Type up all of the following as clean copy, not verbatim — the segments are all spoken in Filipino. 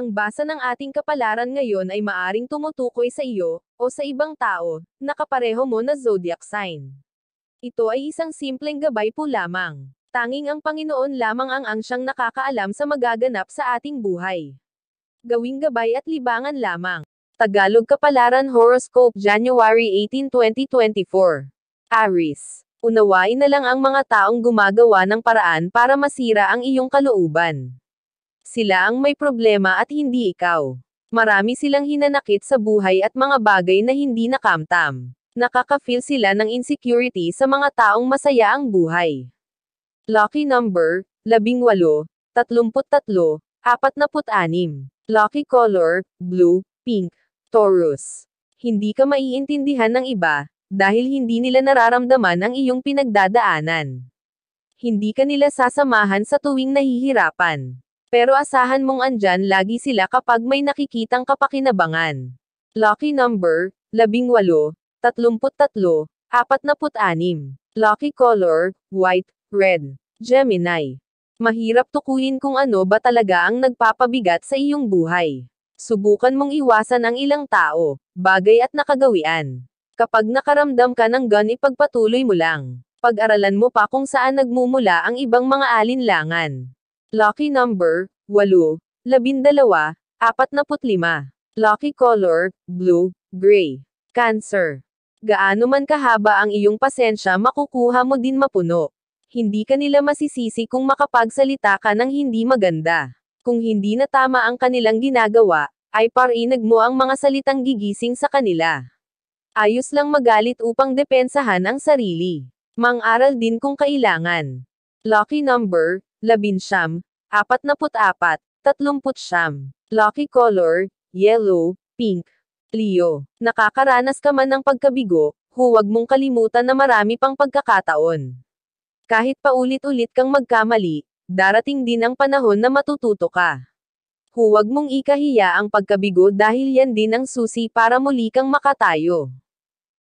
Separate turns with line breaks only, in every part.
Ang basa ng ating kapalaran ngayon ay maaring tumutukoy sa iyo, o sa ibang tao, na kapareho mo na zodiac sign. Ito ay isang simpleng gabay po lamang. Tanging ang Panginoon lamang ang siyang nakakaalam sa magaganap sa ating buhay. Gawing gabay at libangan lamang. Tagalog Kapalaran Horoscope January 18, 2024. Aries. Unawain na lang ang mga taong gumagawa ng paraan para masira ang iyong kalooban. Sila ang may problema at hindi ikaw. Marami silang hinanakit sa buhay at mga bagay na hindi nakamtam. Nakaka-feel sila ng insecurity sa mga taong masaya ang buhay. Lucky number, 18, 33, 46. Lucky color, blue, pink. Taurus. Hindi ka maiintindihan ng iba, dahil hindi nila nararamdaman ang iyong pinagdadaanan. Hindi ka nila sasamahan sa tuwing nahihirapan. Pero asahan mong andyan lagi sila kapag may nakikitang kapakinabangan. Lucky number, 18, 33, 46. Lucky color, white, red. Gemini. Mahirap tukuyin kung ano ba talaga ang nagpapabigat sa iyong buhay. Subukan mong iwasan ang ilang tao, bagay at nakagawian. Kapag nakaramdam ka ng ipagpatuloy mo lang. Pag-aralan mo pa kung saan nagmumula ang ibang mga alinlangan. Lucky number, 8, 12, 45. Lucky color, blue, gray. Cancer. Gaano man kahaba ang iyong pasensya makukuha mo din mapuno. Hindi ka nila masisisi kung makapagsalita ka ng hindi maganda. Kung hindi na tama ang kanilang ginagawa, ay parinig mo ang mga salitang gigising sa kanila. Ayos lang magalit upang depensahan ang sarili. Mang-aral din kung kailangan. Lucky number, 19, 44, 39. Lucky color, yellow, pink. Leo. Nakakaranas ka man ng pagkabigo, huwag mong kalimutan na marami pang pagkakataon. Kahit paulit-ulit kang magkamali, darating din ang panahon na matututo ka. Huwag mong ikahiya ang pagkabigo dahil yan din ang susi para muli kang makatayo.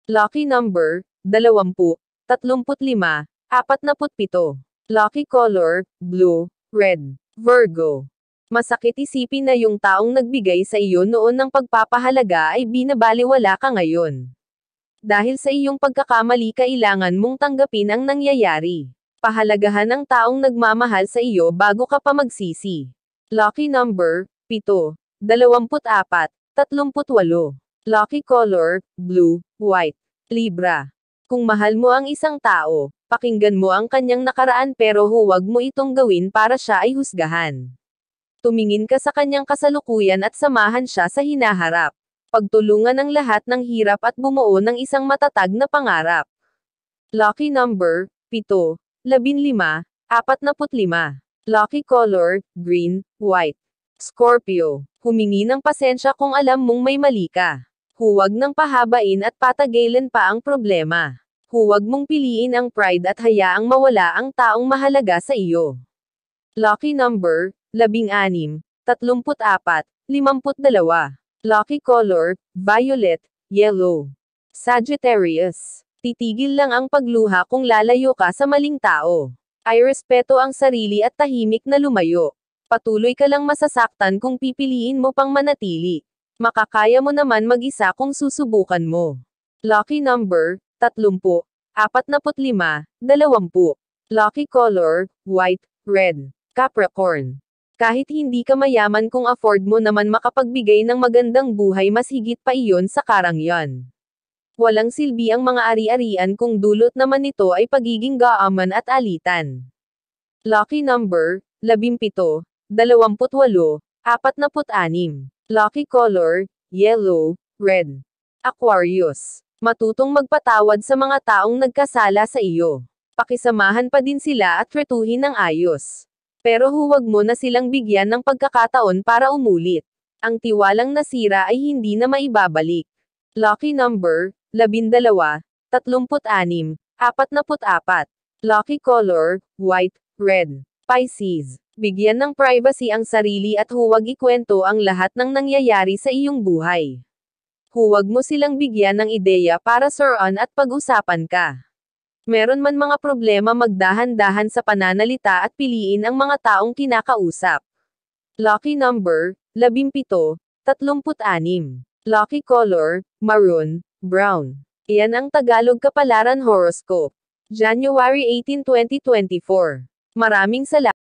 Lucky number, 20, 35, 47. Lucky color, blue, red. Virgo. Masakit isipin na yung taong nagbigay sa iyo noon ng pagpapahalaga ay binabaliwala ka ngayon. Dahil sa iyong pagkakamali kailangan mong tanggapin ang nangyayari. Pahalagahan ang taong nagmamahal sa iyo bago ka pa magsisi. Lucky number, 7, 24, 38. Lucky color, blue, white. Libra. Kung mahal mo ang isang tao, pakinggan mo ang kanyang nakaraan pero huwag mo itong gawin para siya ay husgahan. Tumingin ka sa kanyang kasalukuyan at samahan siya sa hinaharap. Pagtulungan ang lahat ng hirap at bumuo ng isang matatag na pangarap. Lucky number, 7, 15, 45. Lucky color, green, white. Scorpio. Humingi ng pasensya kung alam mong may mali ka. Huwag nang pahabain at patagalan pa ang problema. Huwag mong piliin ang pride at hayaang mawala ang taong mahalaga sa iyo. Lucky number, 16, 34, 52. Lucky color, violet, yellow. Sagittarius. Titigil lang ang pagluha kung lalayo ka sa maling tao. Ay respeto ang sarili at tahimik na lumayo. Patuloy ka lang masasaktan kung pipiliin mo pang manatili. Makakaya mo naman mag-isa kung susubukan mo. Lucky number, 30, 45, 20. Lucky color, white, red. Capricorn. Kahit hindi ka mayaman kung afford mo naman makapagbigay ng magandang buhay mas higit pa iyon sa karangyan. Walang silbi ang mga ari-arian kung dulot naman nito ay pagiging gaaman at alitan. Lucky number, 17, 28, 46. Lucky color, yellow, red. Aquarius. Matutong magpatawad sa mga taong nagkasala sa iyo. Pakisamahan pa din sila at tretuhin ng ayos. Pero huwag mo na silang bigyan ng pagkakataon para umulit. Ang tiwalang nasira ay hindi na maibabalik. Lucky number, 12, 36, 44. Lucky color, white, red. Pisces. Bigyan ng privacy ang sarili at huwag ikwento ang lahat ng nangyayari sa iyong buhay. Huwag mo silang bigyan ng ideya para suruan at pag-usapan ka. Meron man mga problema magdahan-dahan sa pananalita at piliin ang mga taong kinakausap. Lucky number, 17, 36. Lucky color, maroon, brown. Iyan ang Tagalog Kapalaran Horoscope. January 18, 2024. Maraming salamat.